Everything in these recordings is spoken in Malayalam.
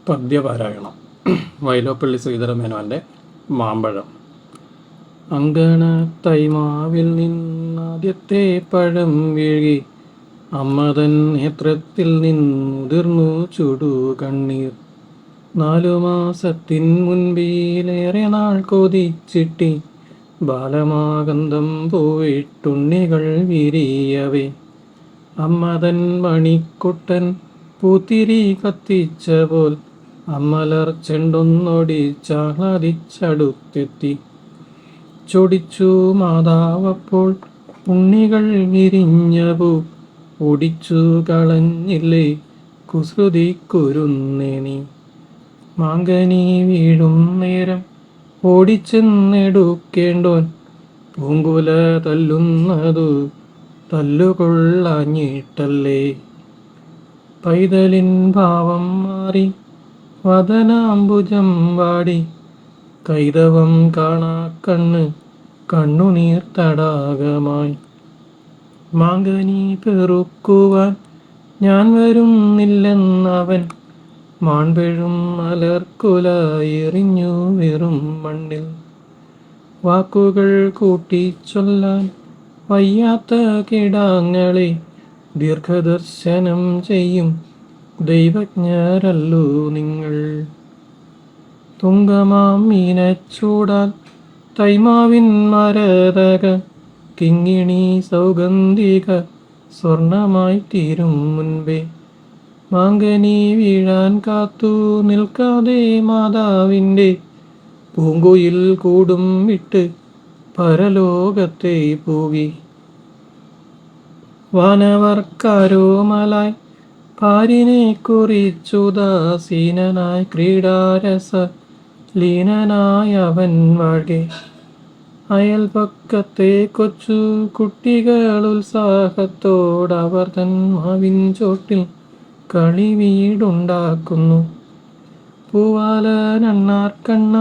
പദ്യപാരായണം വൈലോപ്പള്ളി ശ്രീധരമേനോൻ്റെ മാമ്പഴം. അങ്കണത്തൈമാവിൽ നിന്നാദ്യത്തെ പഴം വീഴി അമ്മതൻ നേത്രത്തിൽ നിന്നുതിർന്നു ചുടു കണ്ണീർ. 4 മാസത്തിൻ മുൻപിലേറെ നാൾ കൊതിച്ചിട്ടി ബാലമാകന്തം പോയിട്ടുണ്ണികൾ വിരിയവേ. അമ്മതൻ മണിക്കുട്ടൻ പൂത്തിരി കത്തിച്ച പോൽ അമ്മലർ ചെണ്ടൊന്നൊടിച്ചാഹ്ലാദിച്ചടുത്തെത്തി. ചൊടിച്ചു മാതാവപ്പോൾ ഉണ്ണികൾ വിരിഞ്ഞപൂ ഒടിച്ചു കളഞ്ഞില്ലേ കുസൃതി കുരുന്നേനി. മാങ്കനി വീഴും നേരം ഓടിച്ചെന്നെടുക്കേണ്ടോൻ പൂങ്കുല തല്ലുന്നതു തല്ലുകൊള്ളാഞ്ഞിട്ടല്ലേ. പൈതലിൻ ഭാവം മാറി വദനാംബുജം വാടി കൈതവം കാണാ കണ്ണുനീർ തടാകമായി. മാങ്കനി പെറുക്കുവാൻ ഞാൻ വരുന്നില്ലെന്നവൻ മാൺപെഴും മലർക്കുല എറിഞ്ഞു വെറും മണ്ണിൽ. വാക്കുകൾ കൂട്ടിച്ചൊല്ലാൻ വയ്യാത്ത കിടാങ്ങളെ ദീർഘദർശനം ചെയ്യും ദൈവജ്ഞരല്ലു നിങ്ങൾ. തുങ്കമാം മീനച്ചൂടാൽ തൈമാവിൻ മരതക കിങ്ങിണി സൗഗന്ധിക സ്വർണമായി തീരും മുൻപേ. മാങ്കനി വീഴാൻ കാത്തു നിൽക്കാതെ മാതാവിൻ്റെ പൂങ്കുയിൽ കൂടും വിട്ട് പരലോകത്തെ പൂകി. വാനവർക്കാരോമലായി പാരിനെ കുറിച്ചുദാസീനനായി ക്രീഡാരസ ലീനനായ അവൻ വാഴെ. അയൽപക്കത്തെ കൊച്ചു കുട്ടികൾ ഉത്സാഹത്തോടവർ തൻ മാവിൻ ചോട്ടിൽ കളി വീടുണ്ടാക്കുന്നു. പൂവാലനണ്ണാർക്കണ്ണ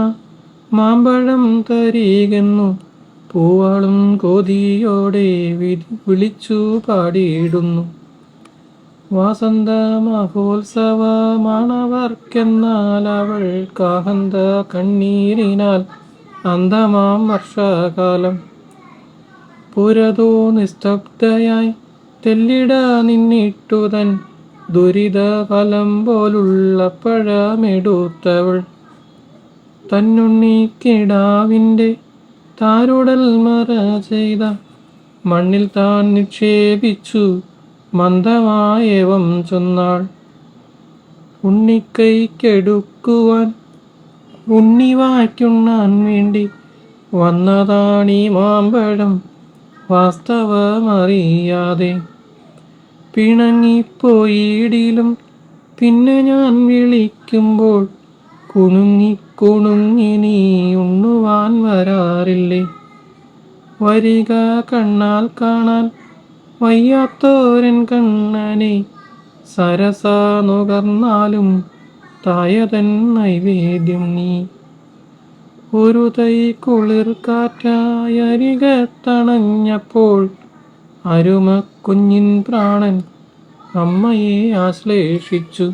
മാമ്പഴം തരികെന്നു പൂവാളും കൊതിയോടെ വിളിച്ചു പാടിയിടുന്നു. വാസന്ത മഹോത്സവമാണവർക്കെന്നാൽ അവൾക്കാഹന്ത കണ്ണീരിനാൽ അന്തമാം വർഷകാലം. പുരതോ നിസ്തബ്ധയായി തെല്ലിട നിന്നിട്ടുതൻ ദുരിത ഫലം പോലുള്ള പഴമെടുത്തവൾ തന്നുണ്ണിക്കിടാവിൻ്റെ താരുടൽ മറ ചെയ്ത മണ്ണിൽ താൻ നിക്ഷേപിച്ചു മന്ദമായവം ചൊന്നാൾ. ഉണ്ണിക്കൈക്കെടുക്കുവാൻ ഉണ്ണിവായ്ക്കുണ്ണാൻ വേണ്ടി വന്നതാണീ മാമ്പഴം വാസ്തവമറിയാതെ. പിണങ്ങിപ്പോയിടിലും പിന്നെ ഞാൻ വിളിക്കുമ്പോൾ കുണുങ്ങി നീ ഉണ്ണുവാൻ വരാറില്ലേ. വരിക കണ്ണാൽ കാണാൻ വയ്യാത്തോരൻ കണ്ണനെ സരസ നുകർന്നാലും തായതൻ നൈവേദ്യം നീ. ഒരു തൈ കുളിർ കാറ്റായരികത്തണഞ്ഞപ്പോൾ അരുമക്കുഞ്ഞിൻ പ്രാണൻ അമ്മയെ ആശ്ലേഷിച്ചു.